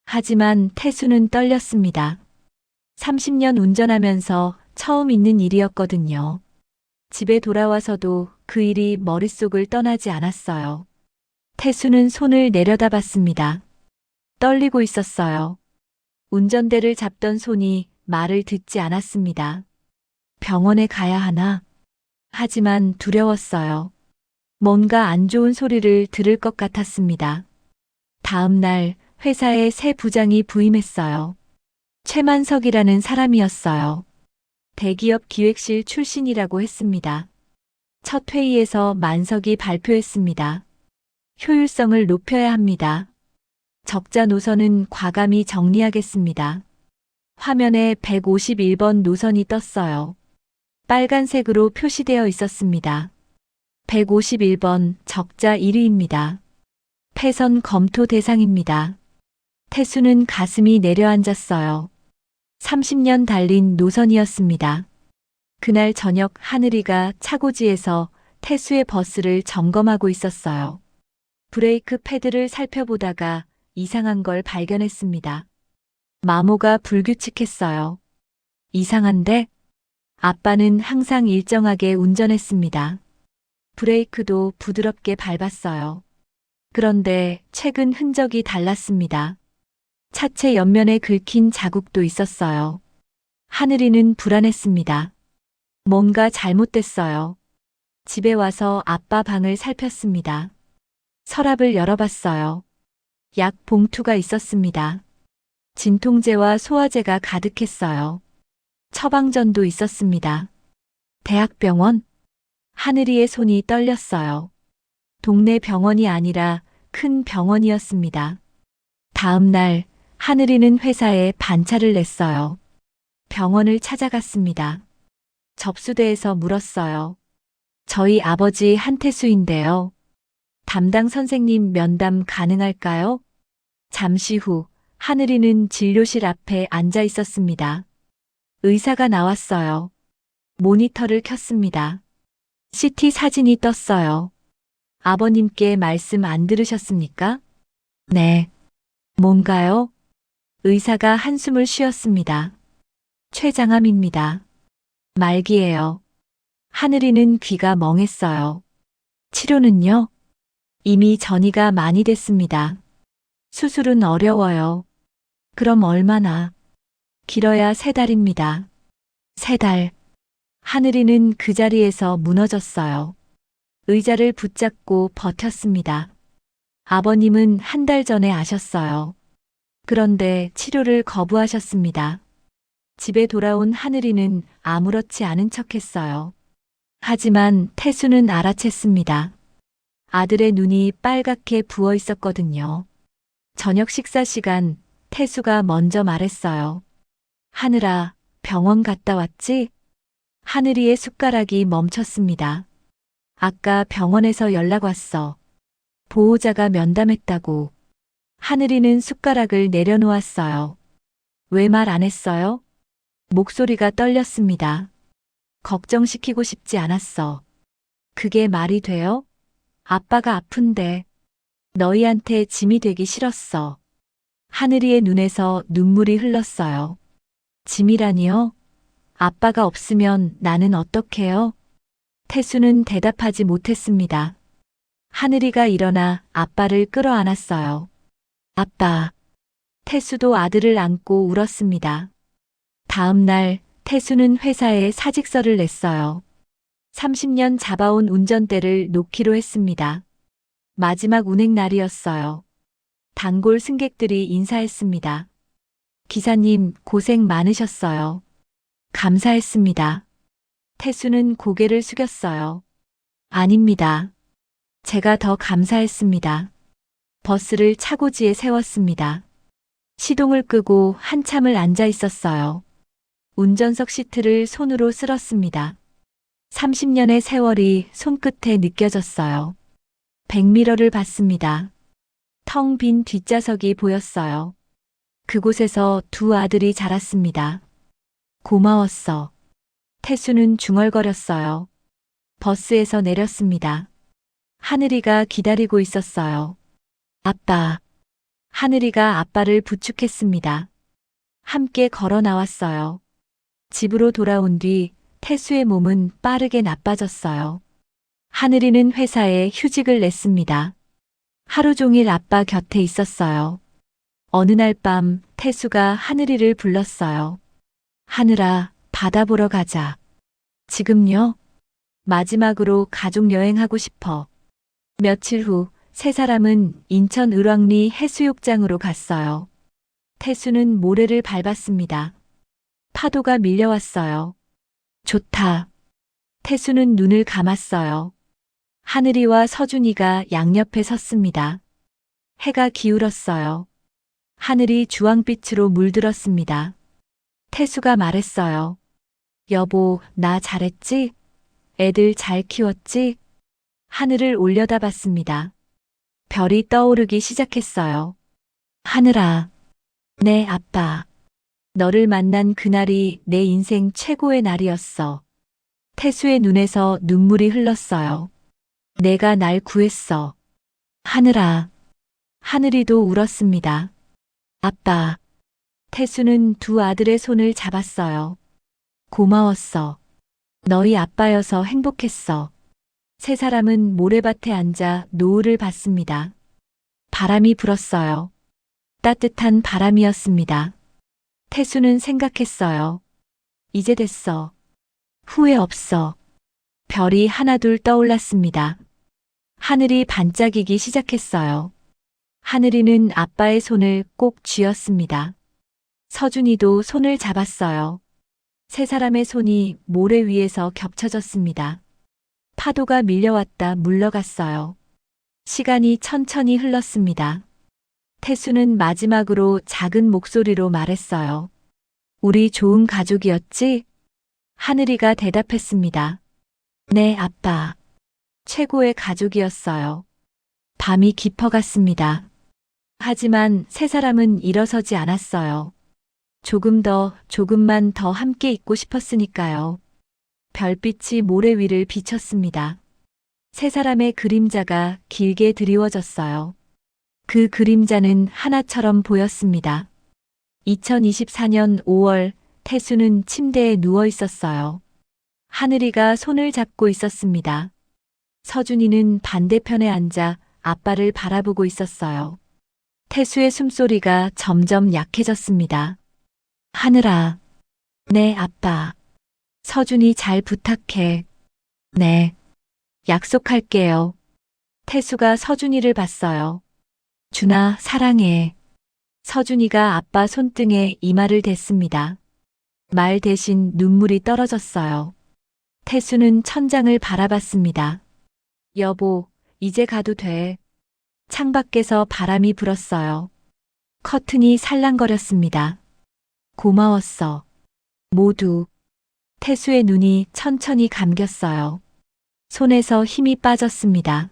하지만 태수는 떨렸습니다. 30년 운전하면서 처음 있는 일이었거든요. 집에 돌아와서도 그 일이 머릿속을 떠나지 않았어요. 태수는 손을 내려다봤습니다. 떨리고 있었어요. 운전대를 잡던 손이 말을 듣지 않았습니다. 병원에 가야 하나? 하지만 두려웠어요. 뭔가 안 좋은 소리를 들을 것 같았습니다. 다음 날 회사에 새 부장이 부임했어요. 최만석이라는 사람이었어요. 대기업 기획실 출신이라고 했습니다. 첫 회의에서 만석이 발표했습니다. 효율성을 높여야 합니다. 적자 노선은 과감히 정리하겠습니다. 화면에 151번 노선이 떴어요. 빨간색으로 표시되어 있었습니다. 151번 적자 1위입니다. 폐선 검토 대상입니다. 태수는 가슴이 내려앉았어요. 30년 달린 노선이었습니다. 그날 저녁 하늘이가 차고지에서 태수의 버스를 점검하고 있었어요. 브레이크 패드를 살펴보다가 이상한 걸 발견했습니다. 마모가 불규칙했어요. 이상한데? 아빠는 항상 일정하게 운전했습니다. 브레이크도 부드럽게 밟았어요. 그런데 최근 흔적이 달랐습니다. 차체 옆면에 긁힌 자국도 있었어요. 하늘이는 불안했습니다. 뭔가 잘못됐어요. 집에 와서 아빠 방을 살폈습니다. 서랍을 열어봤어요. 약 봉투가 있었습니다. 진통제와 소화제가 가득했어요. 처방전도 있었습니다. 대학병원? 하늘이의 손이 떨렸어요. 동네 병원이 아니라 큰 병원이었습니다. 다음 날 하늘이는 회사에 반차를 냈어요. 병원을 찾아갔습니다. 접수대에서 물었어요. 저희 아버지 한태수인데요. 담당 선생님 면담 가능할까요? 잠시 후 하늘이는 진료실 앞에 앉아 있었습니다. 의사가 나왔어요. 모니터를 켰습니다. CT 사진이 떴어요. 아버님께 말씀 안 들으셨습니까? 네. 뭔가요? 의사가 한숨을 쉬었습니다. 췌장암입니다. 말기예요. 하늘이는 귀가 멍했어요. 치료는요? 이미 전이가 많이 됐습니다. 수술은 어려워요. 그럼 얼마나? 길어야 3달입니다. 3달. 하늘이는 그 자리에서 무너졌어요. 의자를 붙잡고 버텼습니다. 아버님은 1달 전에 아셨어요. 그런데 치료를 거부하셨습니다. 집에 돌아온 하늘이는 아무렇지 않은 척했어요. 하지만 태수는 알아챘습니다. 아들의 눈이 빨갛게 부어 있었거든요. 저녁 식사 시간 태수가 먼저 말했어요. 하늘아, 병원 갔다 왔지? 하늘이의 숟가락이 멈췄습니다. 아까 병원에서 연락 왔어. 보호자가 면담했다고. 하늘이는 숟가락을 내려놓았어요. 왜 말 안 했어요? 목소리가 떨렸습니다. 걱정시키고 싶지 않았어. 그게 말이 돼요? 아빠가 아픈데. 너희한테 짐이 되기 싫었어. 하늘이의 눈에서 눈물이 흘렀어요. 짐이라니요? 아빠가 없으면 나는 어떡해요? 태수는 대답하지 못했습니다. 하늘이가 일어나 아빠를 끌어안았어요. 아빠. 태수도 아들을 안고 울었습니다. 다음 날 태수는 회사에 사직서를 냈어요. 30년 잡아온 운전대를 놓기로 했습니다. 마지막 운행 날이었어요. 단골 승객들이 인사했습니다. 기사님, 고생 많으셨어요. 감사했습니다. 태수는 고개를 숙였어요. 아닙니다. 제가 더 감사했습니다. 버스를 차고지에 세웠습니다. 시동을 끄고 한참을 앉아 있었어요. 운전석 시트를 손으로 쓸었습니다. 30년의 세월이 손끝에 느껴졌어요. 백미러를 봤습니다. 텅 빈 뒷좌석이 보였어요. 그곳에서 두 아들이 자랐습니다. 고마웠어. 태수는 중얼거렸어요. 버스에서 내렸습니다. 하늘이가 기다리고 있었어요. 아빠. 하늘이가 아빠를 부축했습니다. 함께 걸어 나왔어요. 집으로 돌아온 뒤 태수의 몸은 빠르게 나빠졌어요. 하늘이는 회사에 휴직을 냈습니다. 하루 종일 아빠 곁에 있었어요. 어느 날 밤 태수가 하늘이를 불렀어요. 하늘아, 바다 보러 가자. 지금요? 마지막으로 가족 여행하고 싶어. 며칠 후 세 사람은 인천 을왕리 해수욕장으로 갔어요. 태수는 모래를 밟았습니다. 파도가 밀려왔어요. 좋다. 태수는 눈을 감았어요. 하늘이와 서준이가 양옆에 섰습니다. 해가 기울었어요. 하늘이 주황빛으로 물들었습니다. 태수가 말했어요. 여보, 나 잘했지? 애들 잘 키웠지? 하늘을 올려다봤습니다. 별이 떠오르기 시작했어요. 하늘아. 네, 아빠. 너를 만난 그날이 내 인생 최고의 날이었어. 태수의 눈에서 눈물이 흘렀어요. 내가 날 구했어. 하늘아. 하늘이도 울었습니다. 아빠. 태수는 두 아들의 손을 잡았어요. 고마웠어. 너희 아빠여서 행복했어. 세 사람은 모래밭에 앉아 노을을 봤습니다. 바람이 불었어요. 따뜻한 바람이었습니다. 태수는 생각했어요. 이제 됐어. 후회 없어. 별이 하나둘 떠올랐습니다. 하늘이 반짝이기 시작했어요. 하늘이는 아빠의 손을 꼭 쥐었습니다. 서준이도 손을 잡았어요. 세 사람의 손이 모래 위에서 겹쳐졌습니다. 파도가 밀려왔다 물러갔어요. 시간이 천천히 흘렀습니다. 태수는 마지막으로 작은 목소리로 말했어요. 우리 좋은 가족이었지? 하늘이가 대답했습니다. 네, 아빠. 최고의 가족이었어요. 밤이 깊어갔습니다. 하지만 세 사람은 일어서지 않았어요. 조금만 더 함께 있고 싶었으니까요. 별빛이 모래 위를 비쳤습니다. 세 사람의 그림자가 길게 드리워졌어요. 그 그림자는 하나처럼 보였습니다. 2024년 5월 태수는 침대에 누워 있었어요. 하늘이가 손을 잡고 있었습니다. 서준이는 반대편에 앉아 아빠를 바라보고 있었어요. 태수의 숨소리가 점점 약해졌습니다. 하늘아. 네, 아빠. 서준이 잘 부탁해. 네. 약속할게요. 태수가 서준이를 봤어요. 준아, 사랑해. 서준이가 아빠 손등에 이마를 댔습니다. 말 대신 눈물이 떨어졌어요. 태수는 천장을 바라봤습니다. 여보, 이제 가도 돼. 창밖에서 바람이 불었어요. 커튼이 살랑거렸습니다. 고마웠어. 모두. 태수의 눈이 천천히 감겼어요. 손에서 힘이 빠졌습니다.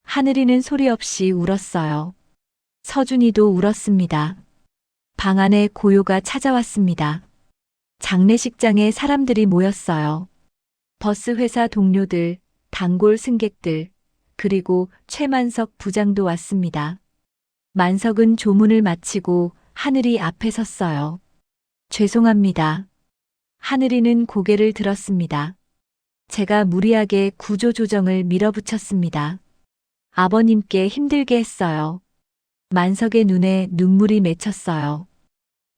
하늘이는 소리 없이 울었어요. 서준이도 울었습니다. 방 안에 고요가 찾아왔습니다. 장례식장에 사람들이 모였어요. 버스 회사 동료들, 단골 승객들, 그리고 최만석 부장도 왔습니다. 만석은 조문을 마치고 하늘이 앞에 섰어요. 죄송합니다. 하늘이는 고개를 들었습니다. 제가 무리하게 구조조정을 밀어붙였습니다. 아버님께 힘들게 했어요. 만석의 눈에 눈물이 맺혔어요.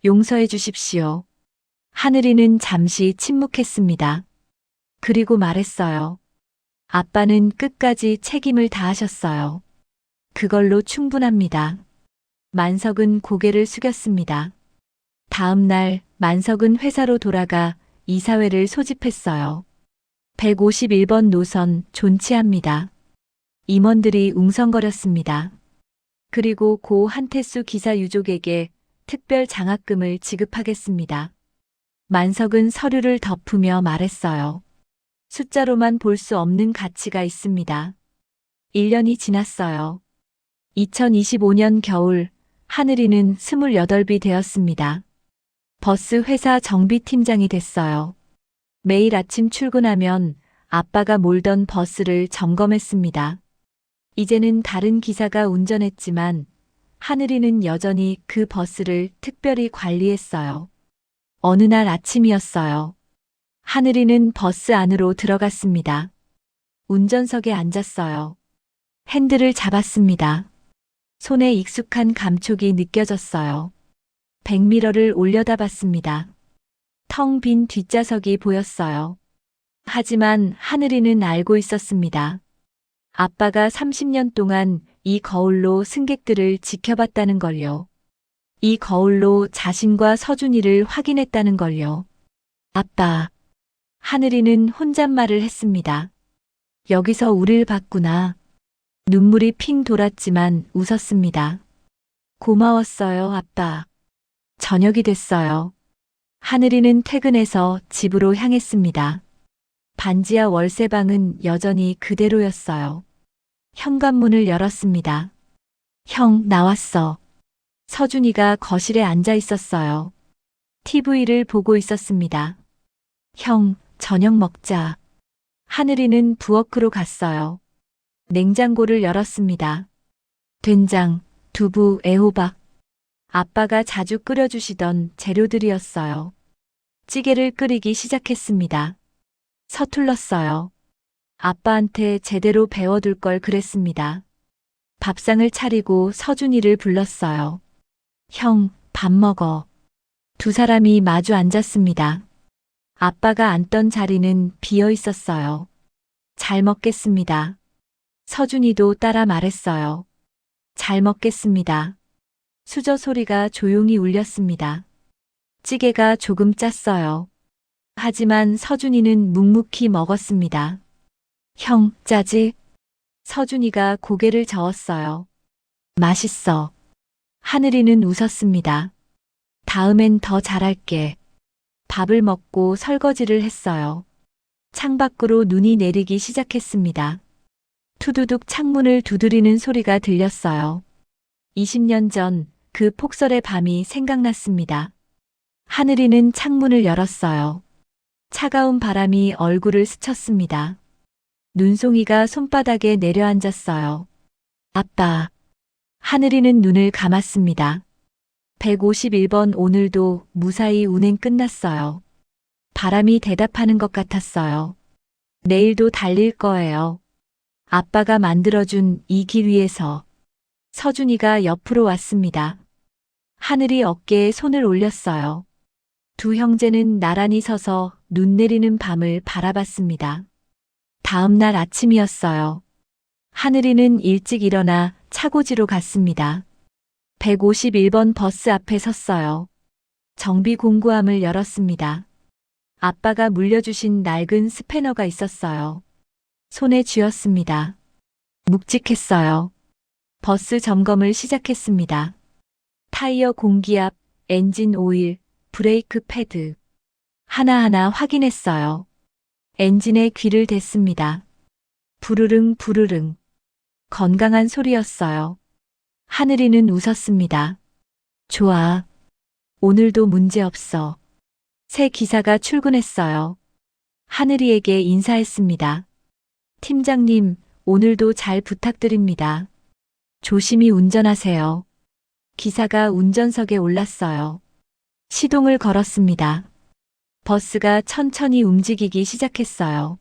용서해 주십시오. 하늘이는 잠시 침묵했습니다. 그리고 말했어요. 아빠는 끝까지 책임을 다하셨어요. 그걸로 충분합니다. 만석은 고개를 숙였습니다. 다음 날 만석은 회사로 돌아가 이사회를 소집했어요. 151번 노선 존치합니다. 임원들이 웅성거렸습니다. 그리고 고 한태수 기사 유족에게 특별 장학금을 지급하겠습니다. 만석은 서류를 덮으며 말했어요. 숫자로만 볼 수 없는 가치가 있습니다. 1년이 지났어요. 2025년 겨울 하늘이는 28이 되었습니다. 버스 회사 정비팀장이 됐어요. 매일 아침 출근하면 아빠가 몰던 버스를 점검했습니다. 이제는 다른 기사가 운전했지만 하늘이는 여전히 그 버스를 특별히 관리했어요. 어느 날 아침이었어요. 하늘이는 버스 안으로 들어갔습니다. 운전석에 앉았어요. 핸들을 잡았습니다. 손에 익숙한 감촉이 느껴졌어요. 백미러를 올려다봤습니다. 텅 빈 뒷좌석이 보였어요. 하지만 하늘이는 알고 있었습니다. 아빠가 30년 동안 이 거울로 승객들을 지켜봤다는 걸요. 이 거울로 자신과 서준이를 확인했다는 걸요. 아빠. 하늘이는 혼잣말을 했습니다. 여기서 우릴 봤구나. 눈물이 핑 돌았지만 웃었습니다. 고마웠어요, 아빠. 저녁이 됐어요. 하늘이는 퇴근해서 집으로 향했습니다. 반지하 월세방은 여전히 그대로였어요. 현관문을 열었습니다. 형, 나왔어. 서준이가 거실에 앉아 있었어요. TV를 보고 있었습니다. 형, 저녁 먹자. 하늘이는 부엌으로 갔어요. 냉장고를 열었습니다. 된장, 두부, 애호박. 아빠가 자주 끓여주시던 재료들이었어요. 찌개를 끓이기 시작했습니다. 서툴렀어요. 아빠한테 제대로 배워둘 걸 그랬습니다. 밥상을 차리고 서준이를 불렀어요. 형, 밥 먹어. 두 사람이 마주 앉았습니다. 아빠가 앉던 자리는 비어 있었어요. 잘 먹겠습니다. 서준이도 따라 말했어요. 잘 먹겠습니다. 수저 소리가 조용히 울렸습니다. 찌개가 조금 짰어요. 하지만 서준이는 묵묵히 먹었습니다. 형, 짜지? 서준이가 고개를 저었어요. 맛있어. 하늘이는 웃었습니다. 다음엔 더 잘할게. 밥을 먹고 설거지를 했어요. 창밖으로 눈이 내리기 시작했습니다. 투두둑 창문을 두드리는 소리가 들렸어요. 20년 전 그 폭설의 밤이 생각났습니다. 하늘이는 창문을 열었어요. 차가운 바람이 얼굴을 스쳤습니다. 눈송이가 손바닥에 내려앉았어요. 아빠. 하늘이는 눈을 감았습니다. 151번 오늘도 무사히 운행 끝났어요. 바람이 대답하는 것 같았어요. 내일도 달릴 거예요. 아빠가 만들어준 이 길 위에서. 서준이가 옆으로 왔습니다. 하늘이 어깨에 손을 올렸어요. 두 형제는 나란히 서서 눈 내리는 밤을 바라봤습니다. 다음 날 아침이었어요. 하늘이는 일찍 일어나 차고지로 갔습니다. 151번 버스 앞에 섰어요. 정비 공구함을 열었습니다. 아빠가 물려주신 낡은 스패너가 있었어요. 손에 쥐었습니다. 묵직했어요. 버스 점검을 시작했습니다. 타이어 공기압, 엔진 오일, 브레이크 패드. 하나하나 확인했어요. 엔진에 귀를 댔습니다. 부르릉 부르릉. 건강한 소리였어요. 하늘이는 웃었습니다. 좋아. 오늘도 문제 없어. 새 기사가 출근했어요. 하늘이에게 인사했습니다. 팀장님, 오늘도 잘 부탁드립니다. 조심히 운전하세요. 기사가 운전석에 올랐어요. 시동을 걸었습니다. 버스가 천천히 움직이기 시작했어요.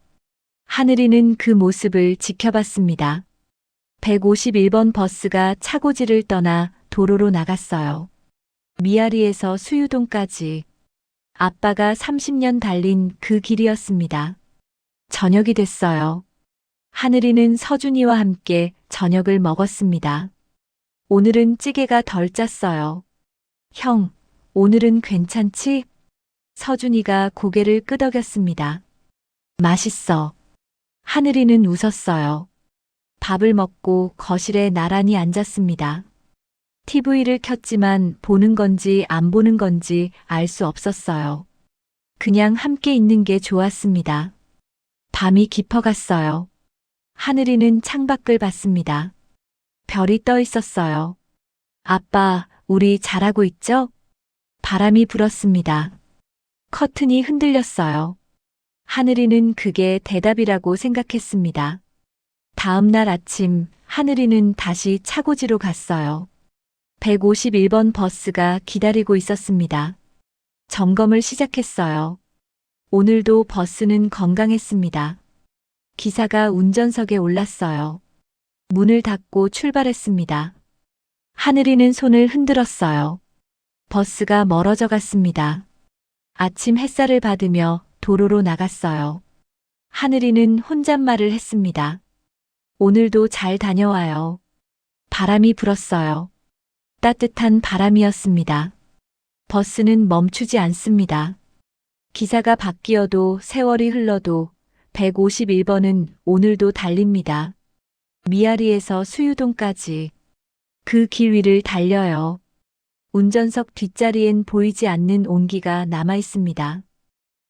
하늘이는 그 모습을 지켜봤습니다. 151번 버스가 차고지를 떠나 도로로 나갔어요. 미아리에서 수유동까지. 아빠가 30년 달린 그 길이었습니다. 저녁이 됐어요. 하늘이는 서준이와 함께 저녁을 먹었습니다. 오늘은 찌개가 덜 짰어요. 형, 오늘은 괜찮지? 서준이가 고개를 끄덕였습니다. 맛있어. 하늘이는 웃었어요. 밥을 먹고 거실에 나란히 앉았습니다. TV를 켰지만 보는 건지 안 보는 건지 알 수 없었어요. 그냥 함께 있는 게 좋았습니다. 밤이 깊어갔어요. 하늘이는 창밖을 봤습니다. 별이 떠 있었어요. 아빠, 우리 잘하고 있죠? 바람이 불었습니다. 커튼이 흔들렸어요. 하늘이는 그게 대답이라고 생각했습니다. 다음 날 아침 하늘이는 다시 차고지로 갔어요. 151번 버스가 기다리고 있었습니다. 점검을 시작했어요. 오늘도 버스는 건강했습니다. 기사가 운전석에 올랐어요. 문을 닫고 출발했습니다. 하늘이는 손을 흔들었어요. 버스가 멀어져 갔습니다. 아침 햇살을 받으며 도로로 나갔어요. 하늘이는 혼잣말을 했습니다. 오늘도 잘 다녀와요. 바람이 불었어요. 따뜻한 바람이었습니다. 버스는 멈추지 않습니다. 기사가 바뀌어도 세월이 흘러도 151번은 오늘도 달립니다. 미아리에서 수유동까지 그 길 위를 달려요. 운전석 뒷자리엔 보이지 않는 온기가 남아 있습니다.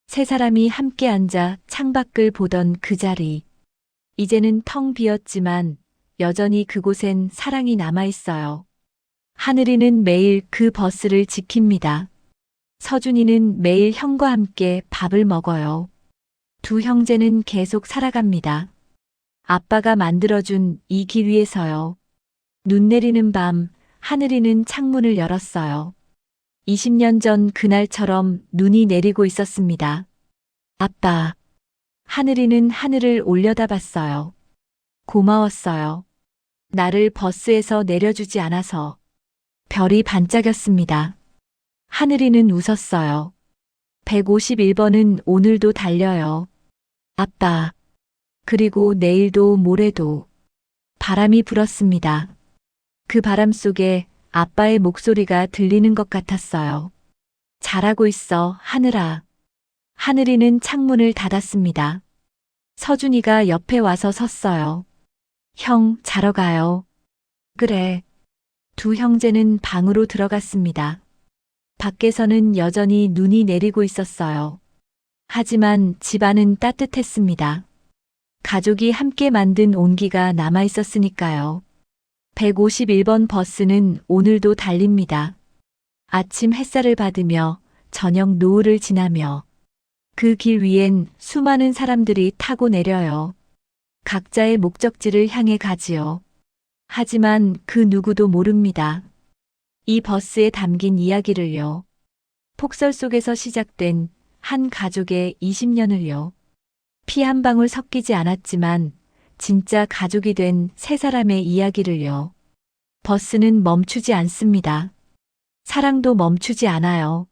세 사람이 함께 앉아 창밖을 보던 그 자리. 이제는 텅 비었지만 여전히 그곳엔 사랑이 남아 있어요. 하늘이는 매일 그 버스를 지킵니다. 서준이는 매일 형과 함께 밥을 먹어요. 두 형제는 계속 살아갑니다. 아빠가 만들어준 이 길 위에서요. 눈 내리는 밤, 하늘이는 창문을 열었어요. 20년 전 그날처럼 눈이 내리고 있었습니다. 아빠. 하늘이는 하늘을 올려다봤어요. 고마웠어요. 나를 버스에서 내려주지 않아서. 별이 반짝였습니다. 하늘이는 웃었어요. 151번은 오늘도 달려요. 아빠. 그리고 내일도 모레도. 바람이 불었습니다. 그 바람 속에 아빠의 목소리가 들리는 것 같았어요. 잘하고 있어, 하늘아. 하늘이는 창문을 닫았습니다. 서준이가 옆에 와서 섰어요. 형, 자러 가요. 그래. 두 형제는 방으로 들어갔습니다. 밖에서는 여전히 눈이 내리고 있었어요. 하지만 집안은 따뜻했습니다. 가족이 함께 만든 온기가 남아 있었으니까요. 151번 버스는 오늘도 달립니다. 아침 햇살을 받으며 저녁 노을을 지나며 그 길 위엔 수많은 사람들이 타고 내려요. 각자의 목적지를 향해 가지요. 하지만 그 누구도 모릅니다. 이 버스에 담긴 이야기를요. 폭설 속에서 시작된 한 가족의 20년을요. 피 한 방울 섞이지 않았지만 진짜 가족이 된 세 사람의 이야기를요. 버스는 멈추지 않습니다. 사랑도 멈추지 않아요.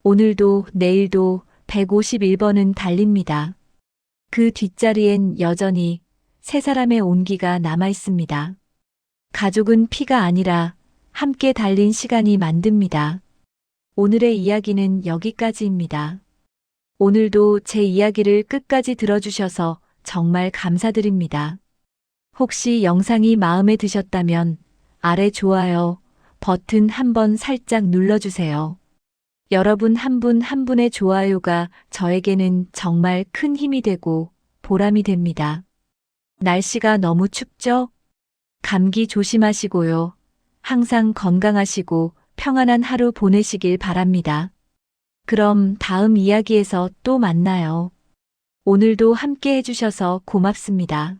오늘도 내일도 151번은 달립니다. 그 뒷자리엔 여전히 세 사람의 온기가 남아 있습니다. 가족은 피가 아니라 함께 달린 시간이 만듭니다. 오늘의 이야기는 여기까지입니다. 오늘도 제 이야기를 끝까지 들어주셔서 정말 감사드립니다. 혹시 영상이 마음에 드셨다면 아래 좋아요 버튼 한번 살짝 눌러주세요. 여러분 한 분 한 분의 좋아요가 저에게는 정말 큰 힘이 되고 보람이 됩니다. 날씨가 너무 춥죠? 감기 조심하시고요. 항상 건강하시고 평안한 하루 보내시길 바랍니다. 그럼 다음 이야기에서 또 만나요. 오늘도 함께 해주셔서 고맙습니다.